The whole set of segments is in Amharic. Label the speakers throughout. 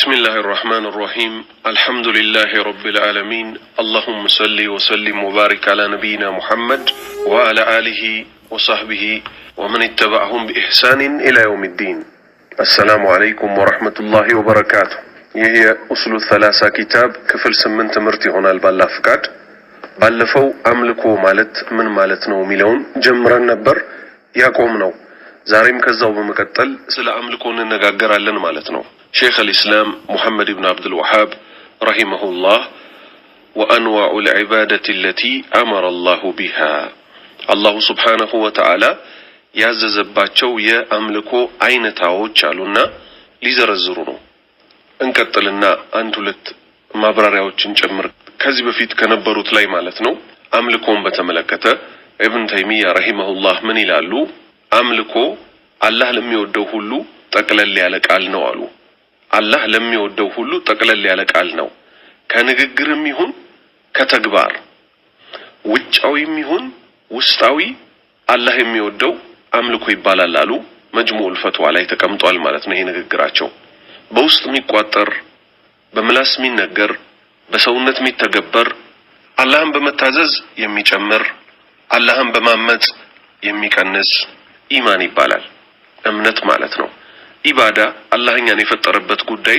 Speaker 1: بسم الله الرحمن الرحيم الحمد لله رب العالمين اللهم صل وسلم وبارك على نبينا محمد وعلى آله وصحبه ومن اتبعهم بإحسان إلى يوم الدين. السلام عليكم ورحمة الله وبركاته. يهي أصل الثلاثة كتاب كفل سمن تمرتي هنا البالله فكاد ባለፈው አምልኮ ማለት ምን ማለት ነው ሚለውን ጀምረን ነበር ያቆምነው። ዛሬም ከዛው በመቀጠል ስለ አምልኮ እንነጋገራለን ማለት ነው። ሼኽ አልኢስላም ሙሐመድ ኢብኑ አብዱል ወሃብ ረሂመሁላህ ወአንዋዑ العبادة التي أمر الله بها አላሁ ሱብሓነሁ ወተዓላ ያዘዘባቸው የአምልኮ አይነታዎች አሉና ሊዘረዝሩ ነው። እንቀጥልና አንድ ሁለት ማብራሪያዎችን ጨምር ከዚህ በፊት ከነበሩት ላይ ማለት ነው። አምልኮን በተመለከተ ኢብኑ ተይሚያ ረሂመሁላህ ምን ይላሉ? አምልኮ አላህ ለሚወደው ሁሉ ጠቅለል ያለ ቃል ነው አሉ። አላህ ለሚወደው ሁሉ ጠቅለል ያለ ቃል ነው። ከንግግርም ይሁን ከተግባር ውጫዊም ይሁን ውስጣዊ አላህ የሚወደው አምልኮ ይባላል አሉ። መጅሙዑል ፈትዋ ላይ ተቀምጧል ማለት ነው። ይሄ ንግግራቸው በውስጥ የሚቋጠር በምላስ የሚነገር በሰውነት የሚተገበር አላህን በመታዘዝ የሚጨምር አላህን በማመጽ የሚቀንስ ኢማን ይባላል። እምነት ማለት ነው። ኢባዳ አላህኛን የፈጠረበት ጉዳይ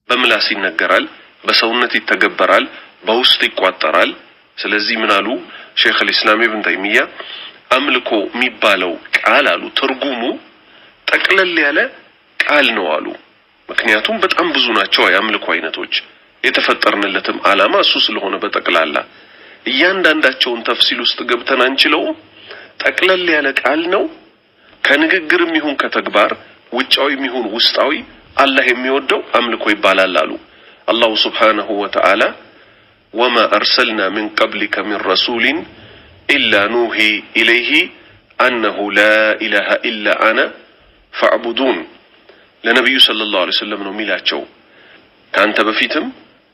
Speaker 1: በምላስ ይነገራል፣ በሰውነት ይተገበራል፣ በውስጥ ይቋጠራል። ስለዚህ ምን አሉ ሼኽ አልኢስላም ኢብኑ ተይሚያ አምልኮ የሚባለው ቃል አሉ ትርጉሙ ጠቅለል ያለ ቃል ነው አሉ። ምክንያቱም በጣም ብዙ ናቸው የአምልኮ አይነቶች። የተፈጠርንለትም ዓላማ እሱ ስለሆነ በጠቅላላ እያንዳንዳቸውን ተፍሲል ውስጥ ገብተን አንችለውም። ጠቅለል ያለ ቃል ነው። ከንግግርም ይሁን ከተግባር ውጫዊም ይሁን ውስጣዊ አላህ የሚወደው አምልኮ ይባላል አሉ። አላሁ ሱብሓነሁ ወተዓላ ወማ አርሰልና ሚን ቀብሊከ ሚን ረሱሊን ኢላ ኑሂ ኢለይሂ አነሁ ላ ኢላሃ ኢላ አነ ፈዕቡዱን ለነቢዩ ሰለላሁ ዐለይሂ ወሰለም ነው የሚላቸው። ካንተ በፊትም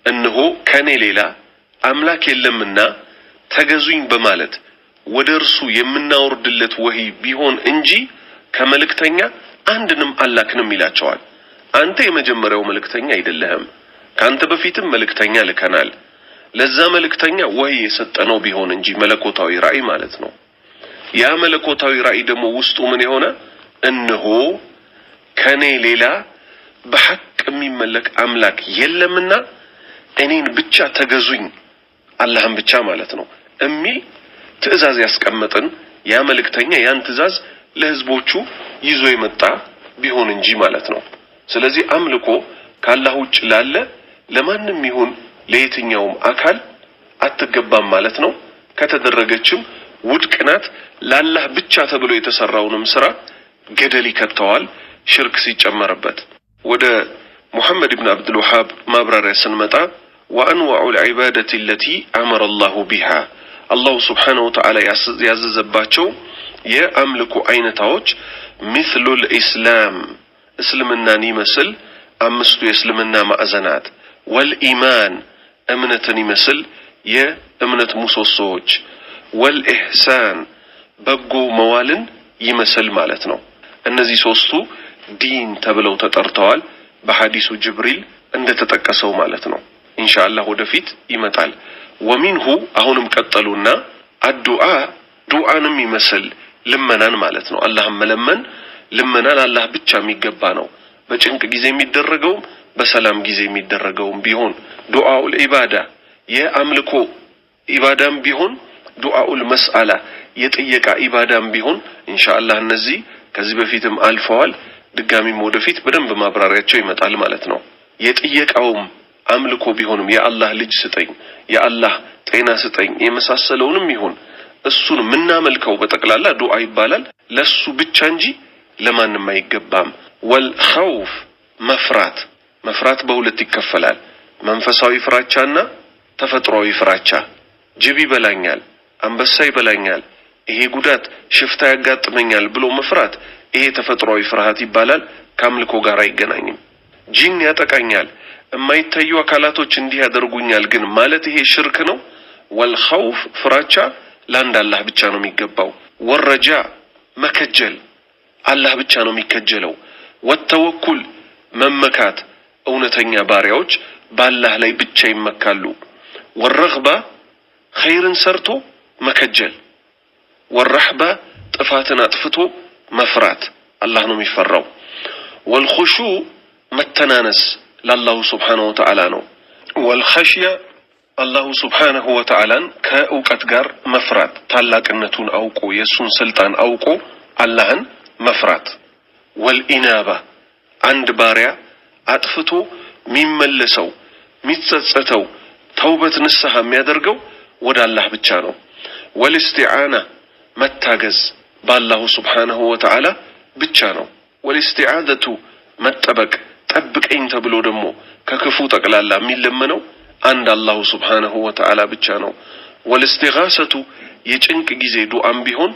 Speaker 1: እነሆ ከኔ ሌላ አምላክ የለምና ተገዙኝ በማለት ወደ እርሱ የምናወርድለት ወህይ ቢሆን እንጂ ከመልእክተኛ አንድንም አላክንም ይላቸዋል። አንተ የመጀመሪያው መልእክተኛ አይደለህም፣ ካንተ በፊትም መልእክተኛ ልከናል። ለዛ መልእክተኛ ወህይ የሰጠነው ቢሆን እንጂ መለኮታዊ ራእይ ማለት ነው። ያ መለኮታዊ ራእይ ደግሞ ውስጡ ምን የሆነ እነሆ ከኔ ሌላ በሐቅ የሚመለክ አምላክ የለምና እኔን ብቻ ተገዙኝ አላህን ብቻ ማለት ነው እሚል ትእዛዝ ያስቀመጥን ያ መልእክተኛ ያን ትእዛዝ ለህዝቦቹ ይዞ የመጣ ቢሆን እንጂ ማለት ነው። ስለዚህ አምልኮ ከአላህ ውጭ ላለ ለማንም ይሁን ለየትኛውም አካል አትገባም ማለት ነው። ከተደረገችም ውድቅ ናት። ለአላህ ብቻ ተብሎ የተሰራውንም ስራ ገደል ይከተዋል ሽርክ ሲጨመርበት። ወደ ሙሐመድ ኢብኑ አብዱል ወሃብ ማብራሪያ ስንመጣ ወአንዋዑ العبادة التي أمر الله بها አላሁ ሱብሓነሁ ወተዓላ ያዘዘባቸው የአምልኮ አይነታዎች مثل الإسلام እስልምናን ይመስል አምስቱ የእስልምና ማዕዘናት والإيمان እምነትን ይመስል የእምነት ምሰሶዎች والإحسان በጎ መዋልን ይመስል ማለት ነው። እነዚህ ሶስቱ ዲን ተብለው ተጠርተዋል በሐዲሱ ጅብሪል እንደተጠቀሰው ማለት ነው። ኢንሻአላህ ወደፊት ይመጣል። ወሚንሁ አሁንም ቀጠሉና አዱዓ ዱዓንም ይመስል ልመናን ማለት ነው። አላህን መለመን ልመናን አላህ ብቻ የሚገባ ነው። በጭንቅ ጊዜ የሚደረገው በሰላም ጊዜ የሚደረገው ቢሆን ዱዓኡል ኢባዳ የአምልኮ ኢባዳም ቢሆን ዱዓኡል መስአላ የጥየቃ ኢባዳም ቢሆን ኢንሻአላህ እነዚህ ከዚህ በፊትም አልፈዋል። ድጋሚም ወደፊት በደንብ ማብራሪያቸው ይመጣል ማለት ነው። የጥየቃውም አምልኮ ቢሆንም የአላህ ልጅ ስጠኝ የአላህ ጤና ስጠኝ የመሳሰለውንም ይሁን እሱን ምናመልከው በጠቅላላ ዱዓ ይባላል። ለሱ ብቻ እንጂ ለማንም አይገባም። ወልኸውፍ መፍራት በሁለት ይከፈላል። መንፈሳዊ ፍራቻና ተፈጥሯዊ ፍራቻ። ጅብ ይበላኛል፣ አንበሳ ይበላኛል፣ ይሄ ጉዳት ሽፍታ ያጋጥመኛል ብሎ መፍራት ይሄ ተፈጥሯዊ ፍርሃት ይባላል። ከአምልኮ ጋር አይገናኝም። ጂን ያጠቃኛል፣ የማይታዩ አካላቶች እንዲህ ያደርጉኛል ግን ማለት ይሄ ሽርክ ነው። ወልኸውፍ ፍራቻ ለአንድ አላህ ብቻ ነው የሚገባው። ወረጃ መከጀል አላህ ብቻ ነው የሚከጀለው። ወተወኩል መመካት እውነተኛ ባሪያዎች ባላህ ላይ ብቻ ይመካሉ። ወረግባ ኸይርን ሰርቶ መከጀል፣ ወረህባ ጥፋትን አጥፍቶ መፍራት አላህ ነው የሚፈራው። ወልኹሹዕ መተናነስ ለአላሁ ስብሓነሁ ወተዓላ ነው። ወልኸሽያ አላሁ ስብሓነሁ ወተዓላን ከእውቀት ጋር መፍራት፣ ታላቅነቱን አውቆ የእሱን ስልጣን አውቆ አላህን መፍራት። ወልኢናባ አንድ ባሪያ አጥፍቶ የሚመለሰው የሚጸጸተው ተውበት ንስሐ የሚያደርገው ወደ አላህ ብቻ ነው። ወልእስቲዓና መታገዝ በአላሁ ስብሓነሁ ወተዓላ ብቻ ነው። ወልእስቲዓዘቱ መጠበቅ ጠብቀኝ ተብሎ ደግሞ ከክፉ ጠቅላላ የሚለመነው አንድ አላሁ ስብሓነሁ ወተዓላ ብቻ ነው። ወልእስቲጋሰቱ የጭንቅ ጊዜ ዱዓም ቢሆን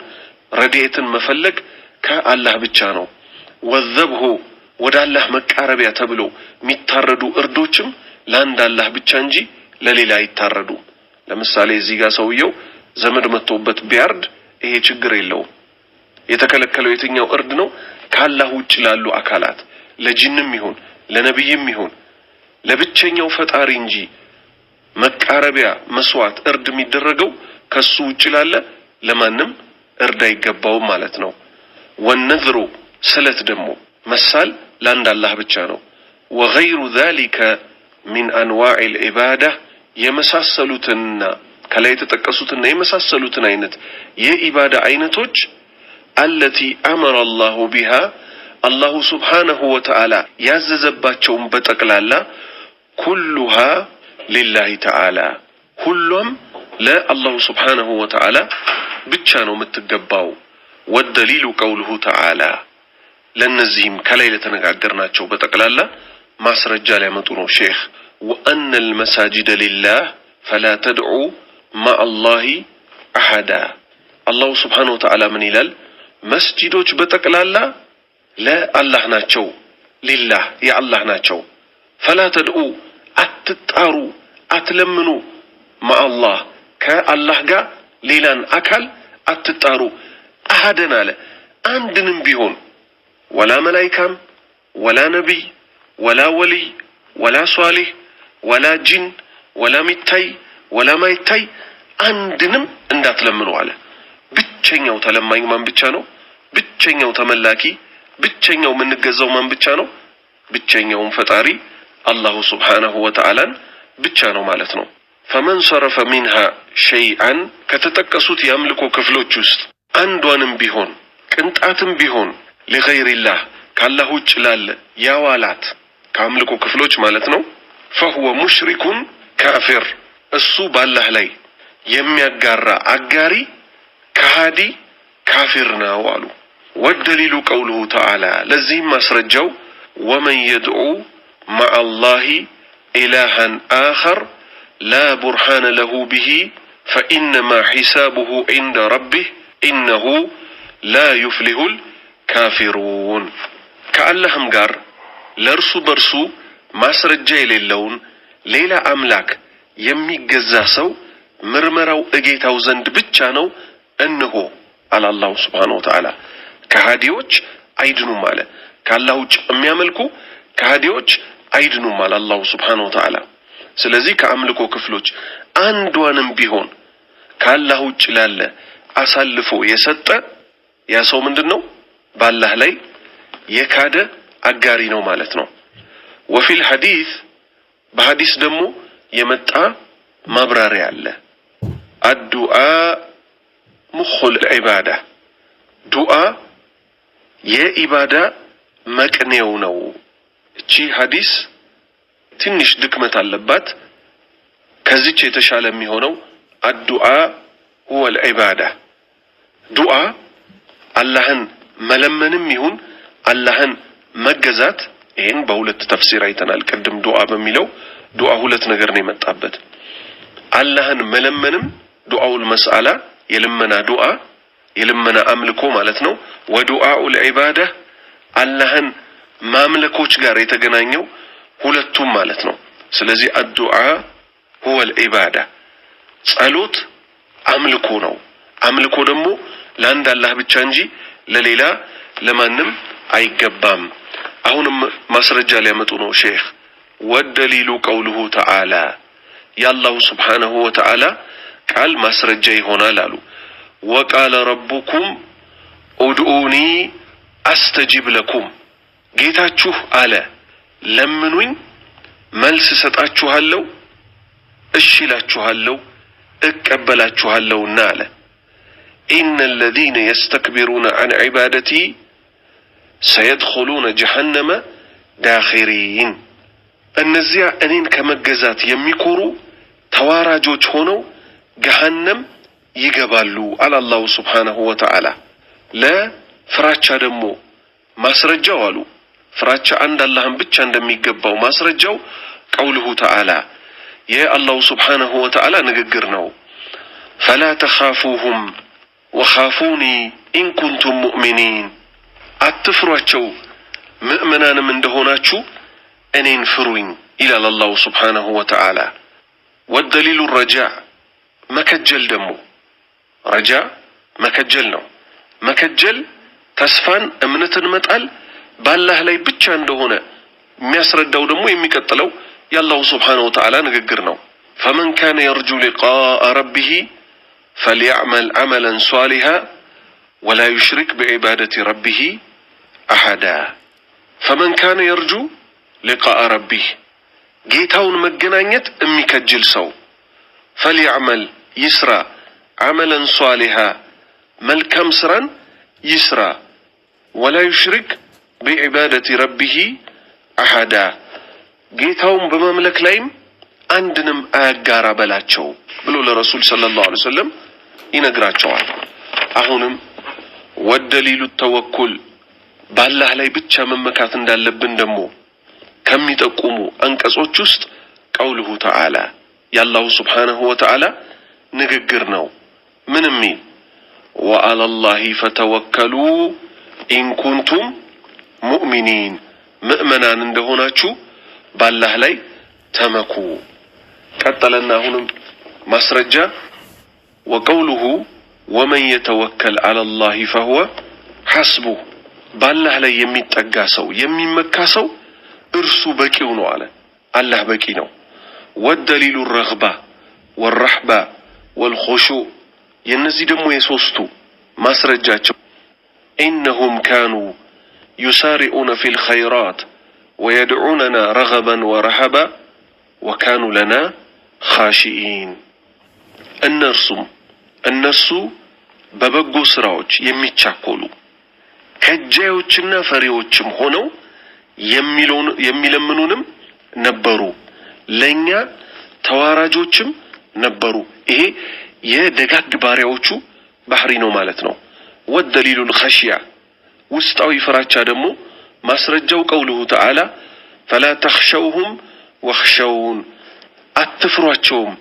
Speaker 1: ረድኤትን መፈለግ ከአላህ ብቻ ነው። ወዘብሁ ወደ አላህ መቃረቢያ ተብሎ የሚታረዱ እርዶችም ለአንድ አላህ ብቻ እንጂ ለሌላ አይታረዱም። ለምሳሌ እዚህ ጋር ሰውየው ዘመድ መጥቶበት ቢያርድ ይሄ ችግር የለውም። የተከለከለው የትኛው እርድ ነው? ከአላህ ውጭ ላሉ አካላት ለጂንም ይሁን ለነብይም ይሁን ለብቸኛው ፈጣሪ እንጂ መቃረቢያ መስዋዕት እርድ የሚደረገው ከሱ ውጭ ላለ ለማንም እርድ አይገባውም ማለት ነው። ወነዝሩ ስለት ደግሞ መሳል ለአንድ አላህ ብቻ ነው። ወገይሩ ዛሊከ ሚን አንዋዒል ዒባዳ የመሳሰሉትና ከላይ የተጠቀሱትና የመሳሰሉትን አይነት የኢባዳ አይነቶች አለቲ አመረ አላሁ ቢሃ አላሁ ስብሓነሁ ወተዓላ ያዘዘባቸውን በጠቅላላ ኩሉሃ ሊላሂ ተዓላ ሁሉም ለአላሁ ስብሓነሁ ወተዓላ ብቻ ነው የምትገባው። ወደሊሉ ቀውሉሁ ተዓላ ለነዚህም ከላይ ለተነጋገርናቸው በጠቅላላ ማስረጃ ሊያመጡ ነው ሼኽ። ወአነ አልመሳጅደ ሊላህ ፈላ ተድዑ ማዐላሂ አሐዳ አላሁ ስብሓነሁ ወተዓላ ምን ይላል? መስጂዶች በጠቅላላ ለአላህ ናቸው፣ ሊላህ የአላህ ናቸው። ፈላ ተድዑ አትጣሩ አትለምኑ፣ ማዐላህ ከአላህ ጋር ሌላን አካል አትጣሩ። አሐደን አለ አንድንም ቢሆን ወላ መላይካም ወላ ነቢይ ወላ ወልይ ወላ ሷሊህ ወላ ጂን ወላ ሚታይ ወላ ማይታይ አንድንም እንዳትለምኑ አለ። ብቸኛው ተለማኝ ማን ብቻ ነው? ብቸኛው ተመላኪ ብቸኛው የምንገዛው ማን ብቻ ነው? ብቸኛውን ፈጣሪ አላሁ ስብሓነሁ ወተዓላን ብቻ ነው ማለት ነው። ፈመን ሰረፈ ሚንሃ ሸይአን ከተጠቀሱት የአምልኮ ክፍሎች ውስጥ አንዷንም ቢሆን ቅንጣትም ቢሆን ሊገይሪላህ ካላህ ውጭ ላለ ያዋላት ከአምልኮ ክፍሎች ማለት ነው። ፈሁወ ሙሽሪኩን ካፊር እሱ ባላህ ላይ የሚያጋራ አጋሪ ከሃዲ ካፊር ነው አሉ። ወደሊሉ ቀውሉሁ ተዓላ ለዚህም ማስረጃው ወመን የድዑ ማዐላሂ ኢላሃን አኸር ላ ቡርሃነ ለሁ ቢሂ ፈኢነማ ሒሳቡሁ ዒንደ ረቢህ ኢነሁ ላ ዩፍሊሁል ካፊሩን ከአላህም ጋር ለእርሱ በርሱ ማስረጃ የሌለውን ሌላ አምላክ የሚገዛ ሰው ምርመራው እጌታው ዘንድ ብቻ ነው እንሆ አለ አላሁ ስብሓነሁ ወተዓላ። ከሃዲዎች አይድኑም አለ። ከአላህ ውጭ የሚያመልኩ ከሃዲዎች አይድኑም አለ አላሁ ስብሓነሁ ወተዓላ። ስለዚህ ከአምልኮ ክፍሎች አንዷንም ቢሆን ከአላህ ውጭ ላለ አሳልፎ የሰጠ ያ ሰው ምንድን ነው? ባላህ ላይ የካደ አጋሪ ነው ማለት ነው። ወፊል ሐዲስ በሐዲስ ደግሞ የመጣ ማብራሪያ አለ። አዱዓ ሙኹል ዒባዳ ዱዓ የኢባዳ መቅኔው ነው። እቺ ሐዲስ ትንሽ ድክመት አለባት። ከዚች የተሻለ የሚሆነው አዱዓ ሁወል ዒባዳ ዱዓ አላህን መለመንም ይሁን አላህን መገዛት። ይሄን በሁለት ተፍሲር አይተናል። ቅድም ዱዓ በሚለው ዱዓ ሁለት ነገር ነው የመጣበት። አላህን መለመንም ዱዓኡል መስአላ የልመና ዱዓ የልመና አምልኮ ማለት ነው። ወዱዓኡል ዒባዳ አላህን ማምለኮች ጋር የተገናኘው ሁለቱም ማለት ነው። ስለዚህ አዱዓ ሁወል ዒባዳ ጸሎት አምልኮ ነው። አምልኮ ደግሞ ለአንድ አላህ ብቻ እንጂ ለሌላ ለማንም አይገባም። አሁንም ማስረጃ ሊያመጡ ነው ሼኽ። والدليل قوله تعالى يا الله سبحانه وتعالى قال مسرجي هنا لالو وقال ربكم ادعوني استجب لكم جيتاچو على لمنوين ملس سطاچوهالو اشيلاچوهالو اقبلاچوهالو ناله ان الذين يستكبرون عن عبادتي سيدخلون جهنم داخرين النزيع انين كمجزات يميكورو ተዋራጆች ሆነው ገሃነም ይገባሉ አለ አላህ Subhanahu Wa Ta'ala ለፍራቻ ደግሞ ማስረጃው አሉ ፍራቻ አንድ አላህን ብቻ እንደሚገባው ማስረጃው ቀውሉሁ ተዓላ የአላህ Subhanahu Wa Ta'ala ንግግር ነው فلا تخافوهم وخافوني إن كنتم مؤمنين አትፍሯቸው ምእመናንም እንደሆናችሁ እኔን ፍሩኝ ይላል አላህ Subhanahu Wa Ta'ala والدليل الرجاء مكجل دمو رجاء مكجل نو مكجل تسفان امنتن متقل بالله لاي بچا እንደሆነ የሚያስረዳው ደግሞ የሚቀጥለው ያላህ Subhanahu Wa Ta'ala ንግግር ነው فمن كان يرجو لقاء ربه فليعمل عملا صالحا ولا يشرك بعبادة ربه أحدا فمن كان يرجو لقاء ربه ጌታውን መገናኘት የሚከጅል ሰው فليعمل يسرى عملا صالحا መልካም ስራን ይስራ ولا يشرك بعبادة ربه أحدا ጌታውን በመምለክ ላይም አንድንም አያጋራ በላቸው ብሎ ለረሱል ሰለላሁ ዐለይሂ ወሰለም ይነግራቸዋል አሁንም ወደሊሉ ተወኩል ባላህ ላይ ብቻ መመካት እንዳለብን ደግሞ ከሚጠቁሙ አንቀጾች ውስጥ ቀውሉሁ ተዓላ ያላህ Subhanahu Wa Ta'ala ንግግር ነው ምንም وعلى الله فتوكلوا إن كنتم مؤمنين مؤمنان እንደሆናችሁ ባላህ ላይ ተመኩ ቀጠለና ሁሉም ማስረጃ وقوله ومن يتوكل على الله فهو حسبه ባላህ ላይ የሚጠጋ ሰው የሚመካ ሰው እርሱ በቂው ነው አለ አላህ በቂ ነው والدليل الرغبة والرحبة والخشوع የነዚህ ደግሞ የሶስቱ ማስረጃቸው إنهم كانوا يسارعون في الخيرات ويدعوننا رغبا ورهبا وكانوا لنا خاشئين እነርሱ በበጎ ስራዎች የሚቻኮሉ ከጃዮችና ፈሪዎችም ሆነው የሚለምኑንም ነበሩ ለኛ ተዋራጆችም ነበሩ ይሄ የደጋግ ባሪያዎቹ ባህሪ ነው ማለት ነው والدليل الخشية ውስጣዊ ፍራቻ ደግሞ ማስረጃው ቀውሉሁ ተዓላ فلا تخشوهم واخشون አትፍሯቸውም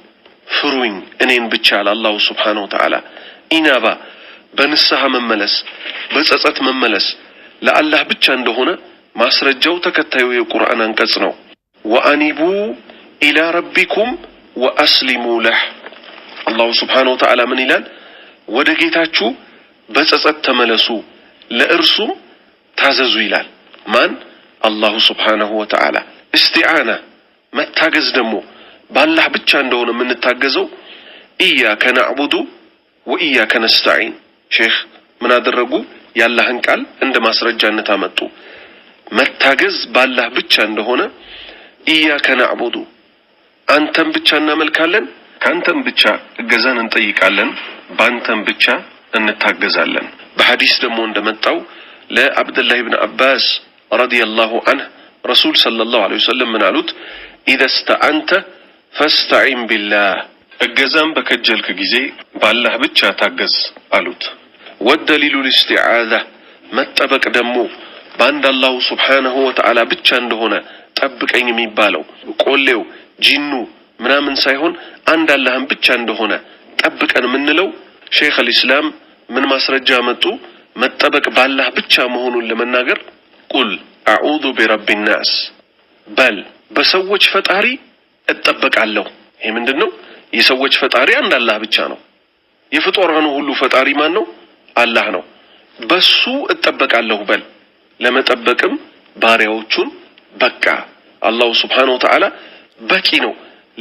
Speaker 1: ፍሩኝ እኔን ብቻ አላህ Subhanahu Wa Ta'ala ኢናባ በንስሐ መመለስ በጸጸት መመለስ ለአላህ ብቻ እንደሆነ ማስረጃው ተከታዩ የቁርአን አንቀጽ ነው وأنيبوا إلى ربكم وأسلموا له الله سبحانه وتعالى من ይላል ወደ ጌታችሁ በጸጸት ተመለሱ ለእርሱም ታዘዙ ይላል ማን አላህ Subhanahu Wa Ta'ala استعانة መታገዝ ደግሞ ባላህ ብቻ እንደሆነ የምንታገዘው ኢያከ ነዕቡዱ ወኢያከ ነስተዒን ሼክ ምን አደረጉ ያላህን ቃል እንደ ማስረጃነት አመጡ መታገዝ ባላህ ብቻ እንደሆነ ኢያከ ነዕቡዱ አንተም ብቻ እናመልካለን ካንተም ብቻ እገዛን እንጠይቃለን ባንተም ብቻ እንታገዛለን በሐዲስ ደግሞ እንደመጣው ለአብዱላህ ኢብኑ አባስ ረዲየላሁ ዐንሁ ረሱል ሰለላሁ ዐለይሂ ወሰለም ምን አሉት إذا استعنت فاستعن بالله እገዛን በከጀልክ ጊዜ ባላህ ብቻ ታገዝ አሉት والدليل الاستعاذة መጠበቅ ደግሞ ባንድ አላህ Subhanahu Wa Ta'ala ብቻ እንደሆነ ጠብቀኝ የሚባለው ቆሌው ጂኑ ምናምን ሳይሆን አንድ አላህን ብቻ እንደሆነ ጠብቀን ምንለው ሼክ አልኢስላም ምን ማስረጃ መጡ መጠበቅ ባላህ ብቻ መሆኑን ለመናገር ቁል አዑዙ ቢረቢ الناس በል በሰዎች ፈጣሪ እጠበቃለሁ ይሄ ምንድነው የሰዎች ፈጣሪ አንድ አላህ ብቻ ነው የፍጡራኑ ሁሉ ፈጣሪ ማን ነው አላህ ነው በሱ እጠበቃለሁ በል ለመጠበቅም ባሪያዎቹን በቃ አላሁ ሱብሓነሁ ወተዓላ በቂ ነው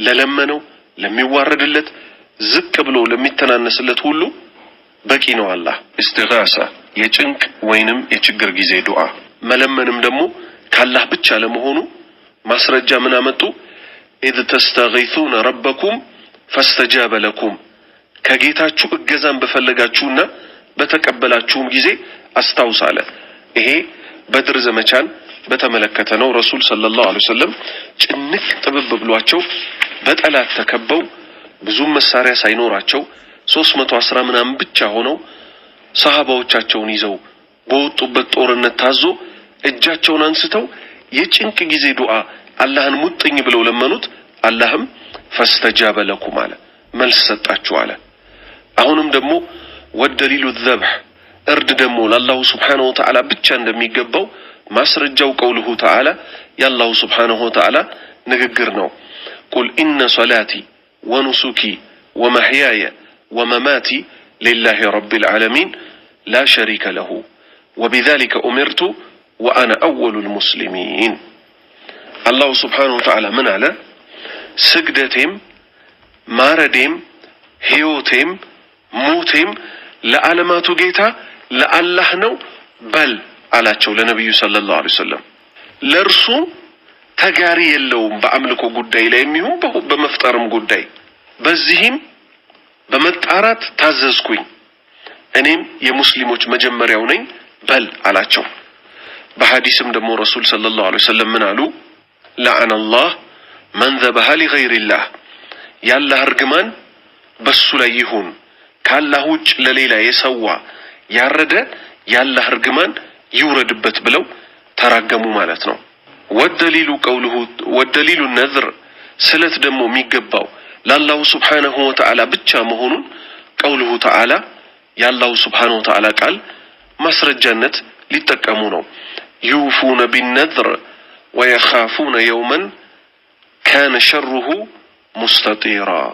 Speaker 1: ለለመነው ለሚዋረድለት ዝቅ ብሎ ለሚተናነስለት ሁሉ በቂ ነው አላህ ኢስቲጋሳ የጭንቅ ወይንም የችግር ጊዜ ዱዓ መለመንም ደግሞ ካላህ ብቻ ለመሆኑ ማስረጃ ምን አመጡ إذ تستغيثون ربكم فاستجاب لكم ከጌታችሁ እገዛን በፈለጋችሁና በተቀበላችሁም ጊዜ አስታውሳለ ይሄ በድር ዘመቻን በተመለከተ ነው ረሱል ሰለላሁ ዐለይሂ ወሰለም ጭንቅ ጥብብ ብሏቸው በጠላት ተከበው ብዙ መሳሪያ ሳይኖራቸው 310 ምናምን ብቻ ሆነው ሰሃባዎቻቸውን ይዘው በወጡበት ጦርነት ታዞ እጃቸውን አንስተው የጭንቅ ጊዜ ዱዓ አላህን ሙጥኝ ብለው ለመኑት አላህም ፈስተጃበ ለኩም አለ መልስ ሰጣችሁ አለ አሁንም ደግሞ ወደሊሉ الذبح እርድ ደግሞ ለአላሁ ሱብሓነሁ ወተዓላ ብቻ እንደሚገባው ማስረጃው ቀውሉሁ ተዓላ ያላሁ ሱብሓነሁ ወተዓላ ንግግር ነው ቁል ኢነ ሶላቲ ወኑሱኪ ወመሕያየ ወመማቲ ሊላሂ ረቢል ዓለሚን ላ ሸሪከ ለሁ ወቢዛሊከ ኡሚርቱ ወአነ አወሉል ሙስሊሚን አላሁ ሱብሓነሁ ወተዓላ ምን አለ ስግደቴም ማረዴም ሕይወቴም ሞቴም ለዓለማቱ ጌታ ለአላህ ነው በል አላቸው ለነብዩ ሰለላሁ ዐለይሂ ወሰለም ለርሱ ተጋሪ የለውም በአምልኮ ጉዳይ ላይ የሚሆን በመፍጠርም ጉዳይ በዚህም በመጣራት ታዘዝኩኝ እኔም የሙስሊሞች መጀመሪያው ነኝ በል አላቸው በሐዲስም ደግሞ ረሱል ሰለላሁ ዐለይሂ ወሰለም ምን አሉ لعن الله من ذبح لغير الله ያላህ እርግማን በሱ ላይ ይሁን ካላህ ውጭ ለሌላ የሰዋ ያረደ ያላህ እርግማን ይውረድበት ብለው ተራገሙ ማለት ነው ወደሊሉ ቀውሉሁ ወደሊሉ ነዝር ስለት ደግሞ የሚገባው ለአላሁ ሱብሓነሁ ወተዓላ ብቻ መሆኑን ቀውሉሁ ተዓላ ያላሁ ሱብሓነሁ ወተዓላ ቃል ማስረጃነት ሊጠቀሙ ነው يوفون بالنذر ويخافون يوما كان شره مستطيرا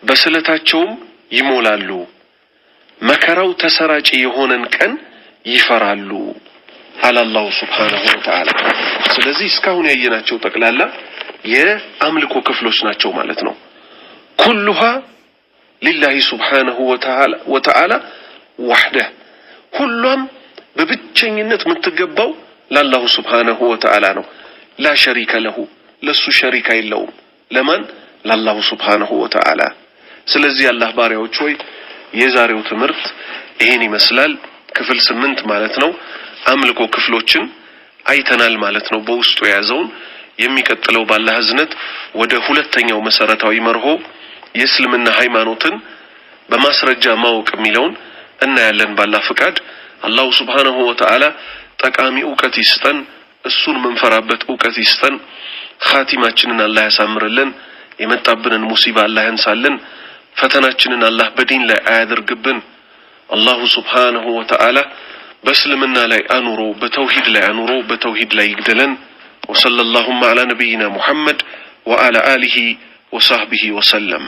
Speaker 1: በስለታቸውም ይሞላሉ መከራው ተሰራጭ የሆነን ቀን ይፈራሉ አላሁ ሱብሓነሁ ወተዓላ ስለዚህ እስካሁን ያየናቸው ጠቅላላ የአምልኮ ክፍሎች ናቸው ማለት ነው كلها لله سبحانه وتعالى وحده ሁሉም በብቸኝነት የምትገባው ለአላሁ ሱብሓነሁ ወተዓላ ነው لا شريك له ለሱ ሸሪክ የለውም ለማን ለአላሁ ሱብሓነሁ ወተዓላ ስለዚህ አላህ ባሪያዎች ሆይ የዛሬው ትምህርት ይሄን ይመስላል ክፍል 8 ማለት ነው አምልኮ ክፍሎችን አይተናል ማለት ነው በውስጡ ያዘውን የሚቀጥለው ባላህ ህዝነት ወደ ሁለተኛው መሰረታዊ መርሆ የእስልምና ሃይማኖትን በማስረጃ ማወቅ የሚለውን እናያለን ባላህ ፍቃድ አላሁ ሱብሓነሁ ወተዓላ ጠቃሚ ዕውቀት ይስጠን እሱን መንፈራበት ዕውቀት ይስጠን ኻቲማችንን አላህ ያሳምርልን የመጣብንን ሙሲባ አላህ ያንሳልን ፈተናችንን አላህ በዲን ላይ አያድርግብን አላሁ ሱብሓነሁ ወተዓላ በእስልምና ላይ አኑሮ በተውሂድ ላይ አኑሮ በተውሂድ ላይ ይግደለን وصلى اللهم على نبينا محمد وعلى آله وصحبه وسلم